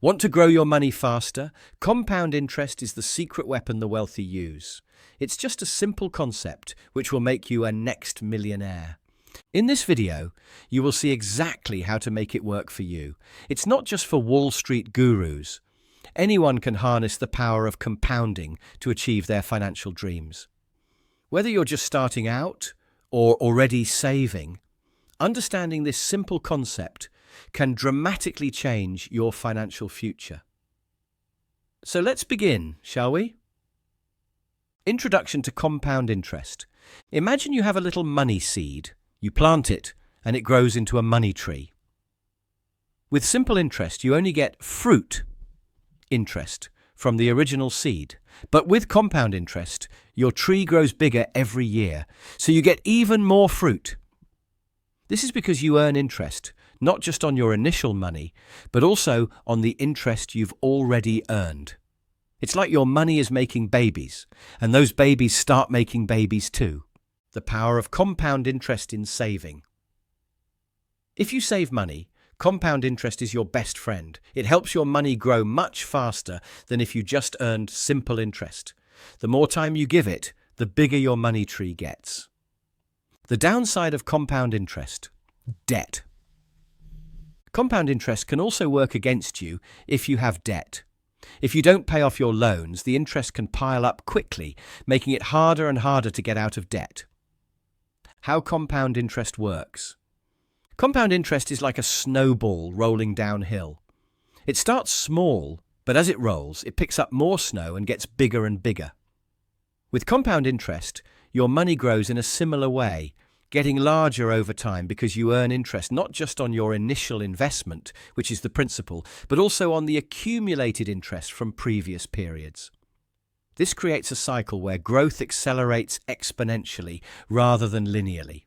Want to grow your money faster? Compound interest is the secret weapon the wealthy use. It's just a simple concept which will make you a next millionaire. In this video, you will see exactly how to make it work for you. It's not just for Wall Street gurus. Anyone can harness the power of compounding to achieve their financial dreams. Whether you're just starting out or already saving, understanding this simple concept can dramatically change your financial future. So let's begin, shall we? Introduction to compound interest. Imagine you have a little money seed. You plant it, and it grows into a money tree. With simple interest, you only get fruit interest from the original seed. But with compound interest, your tree grows bigger every year, so you get even more fruit. This is because you earn interest, not just on your initial money, but also on the interest you've already earned. It's like your money is making babies, and those babies start making babies too. The power of compound interest in saving. If you save money, compound interest is your best friend. It helps your money grow much faster than if you just earned simple interest. The more time you give it, the bigger your money tree gets. The downside of compound interest: debt. Compound interest can also work against you if you have debt. If you don't pay off your loans, the interest can pile up quickly, making it harder and harder to get out of debt. How compound interest works. Compound interest is like a snowball rolling downhill. It starts small, but as it rolls, it picks up more snow and gets bigger and bigger. With compound interest, your money grows in a similar way, getting larger over time because you earn interest not just on your initial investment, which is the principal, but also on the accumulated interest from previous periods. This creates a cycle where growth accelerates exponentially rather than linearly.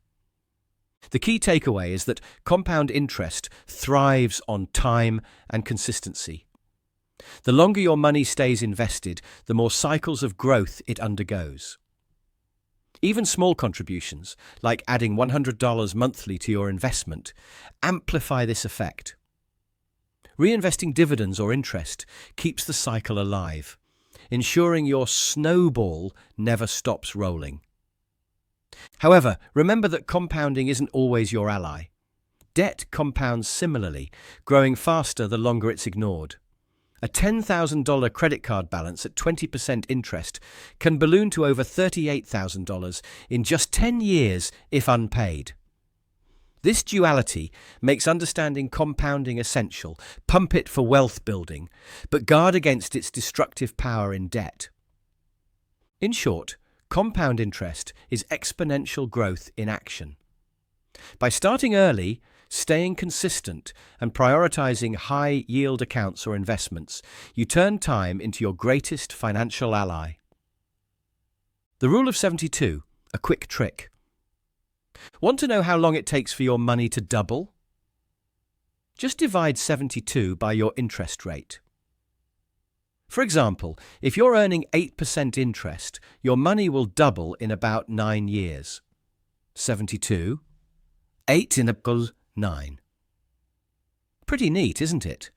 The key takeaway is that compound interest thrives on time and consistency. The longer your money stays invested, the more cycles of growth it undergoes. Even small contributions, like adding $100 monthly to your investment, amplify this effect. Reinvesting dividends or interest keeps the cycle alive, ensuring your snowball never stops rolling. However, remember that compounding isn't always your ally. Debt compounds similarly, growing faster the longer it's ignored. A $10,000 credit card balance at 20% interest can balloon to over $38,000 in just 10 years if unpaid. This duality makes understanding compounding essential. Pump it for wealth building, but guard against its destructive power in debt. In short, compound interest is exponential growth in action. By starting early, staying consistent, and prioritizing high-yield accounts or investments, you turn time into your greatest financial ally. The Rule of 72, a quick trick. Want to know how long it takes for your money to double? Just divide 72 by your interest rate. For example, if you're earning 8% interest, your money will double in about 9 years. 72, 8 in equals 9. Pretty neat, isn't it?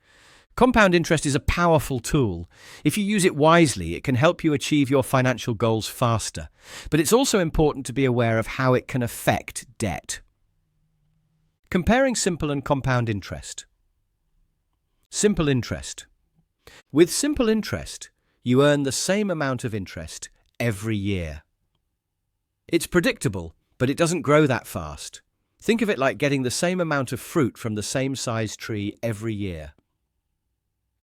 Compound interest is a powerful tool. If you use it wisely, it can help you achieve your financial goals faster. But it's also important to be aware of how it can affect debt. Comparing simple and compound interest. Simple interest. With simple interest, you earn the same amount of interest every year. It's predictable, but it doesn't grow that fast. Think of it like getting the same amount of fruit from the same size tree every year.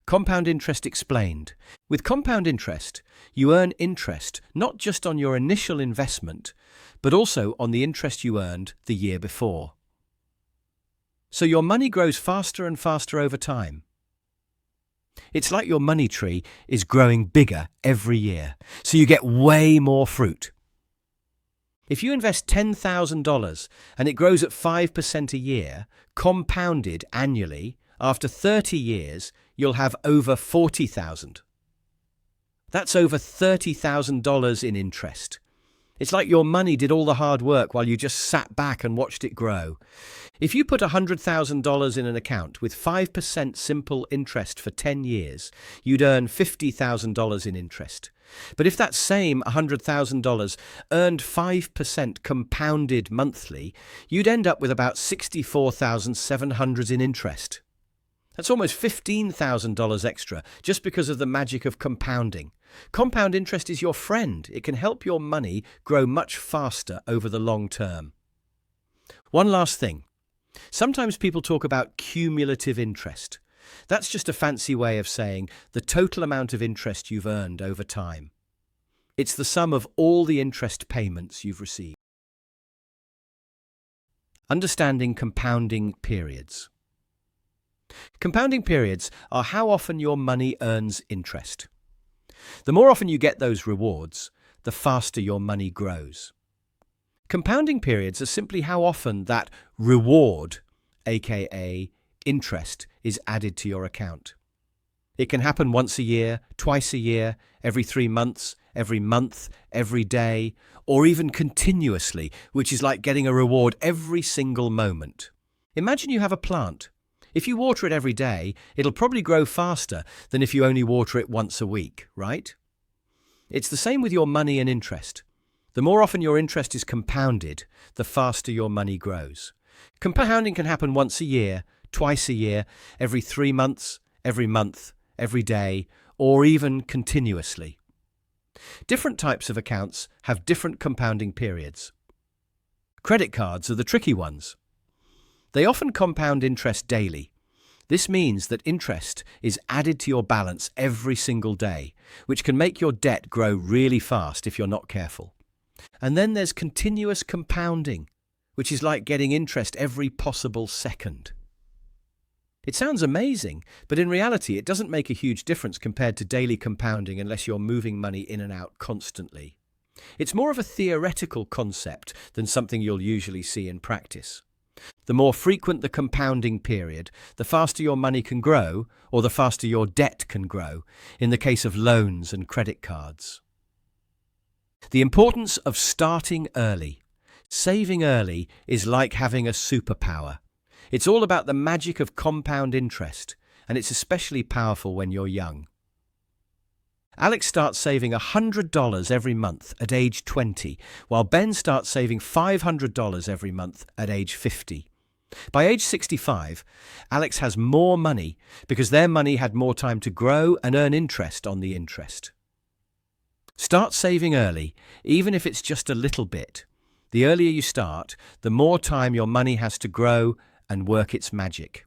Compound interest explained. With compound interest, you earn interest not just on your initial investment, but also on the interest you earned the year before. So your money grows faster and faster over time. It's like your money tree is growing bigger every year, so you get way more fruit. If you invest $10,000 and it grows at 5% a year, compounded annually, after 30 years, you'll have over $40,000. That's over $30,000 in interest. It's like your money did all the hard work while you just sat back and watched it grow. If you put $100,000 in an account with 5% simple interest for 10 years, you'd earn $50,000 in interest. But if that same $100,000 earned 5% compounded monthly, you'd end up with about $64,700 in interest. That's almost $15,000 extra just because of the magic of compounding. Compound interest is your friend. It can help your money grow much faster over the long term. One last thing. Sometimes people talk about cumulative interest. That's just a fancy way of saying the total amount of interest you've earned over time. It's the sum of all the interest payments you've received. Understanding compounding periods. Compounding periods are how often your money earns interest. The more often you get those rewards, the faster your money grows. Compounding periods are simply how often that reward, aka interest, is added to your account. It can happen once a year, twice a year, every 3 months, every month, every day, or even continuously, which is like getting a reward every single moment. Imagine you have a plant. If you water it every day, it'll probably grow faster than if you only water it once a week, right? It's the same with your money and interest. The more often your interest is compounded, the faster your money grows. Compounding can happen once a year, twice a year, every 3 months, every month, every day, or even continuously. Different types of accounts have different compounding periods. Credit cards are the tricky ones. They often compound interest daily. This means that interest is added to your balance every single day, which can make your debt grow really fast if you're not careful. And then there's continuous compounding, which is like getting interest every possible second. It sounds amazing, but in reality it doesn't make a huge difference compared to daily compounding unless you're moving money in and out constantly. It's more of a theoretical concept than something you'll usually see in practice. The more frequent the compounding period, the faster your money can grow, or the faster your debt can grow, in the case of loans and credit cards. The importance of starting early. Saving early is like having a superpower. It's all about the magic of compound interest, and it's especially powerful when you're young. Alex starts saving $100 every month at age 20, while Ben starts saving $500 every month at age 50. By age 65, Alex has more money because their money had more time to grow and earn interest on the interest. Start saving early, even if it's just a little bit. The earlier you start, the more time your money has to grow and work its magic.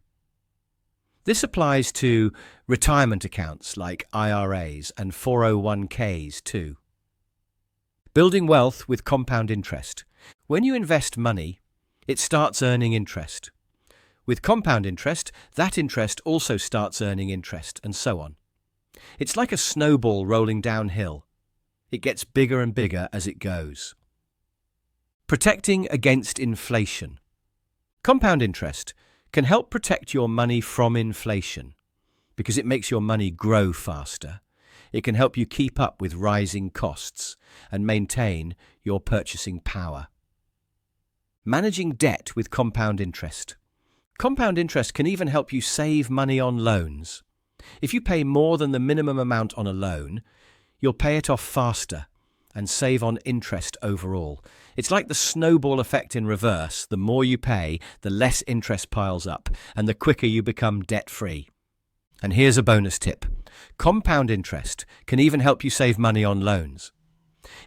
This applies to retirement accounts like IRAs and 401ks too. Building wealth with compound interest. When you invest money, it starts earning interest. With compound interest, that interest also starts earning interest, and so on. It's like a snowball rolling downhill. It gets bigger and bigger as it goes. Protecting against inflation. Compound interest can help protect your money from inflation because it makes your money grow faster. It can help you keep up with rising costs and maintain your purchasing power. Managing debt with compound interest. Compound interest can even help you save money on loans. If you pay more than the minimum amount on a loan, you'll pay it off faster and save on interest overall. It's like the snowball effect in reverse. The more you pay, the less interest piles up, and the quicker you become debt-free. And here's a bonus tip. Compound interest can even help you save money on loans.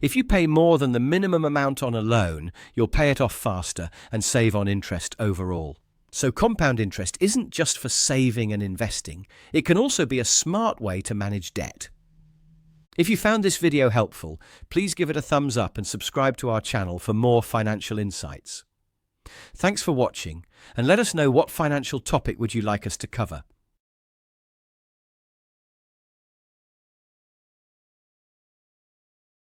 If you pay more than the minimum amount on a loan, you'll pay it off faster and save on interest overall. So compound interest isn't just for saving and investing. It can also be a smart way to manage debt. If you found this video helpful, please give it a thumbs up and subscribe to our channel for more financial insights. Thanks for watching, and let us know what financial topic would you like us to cover.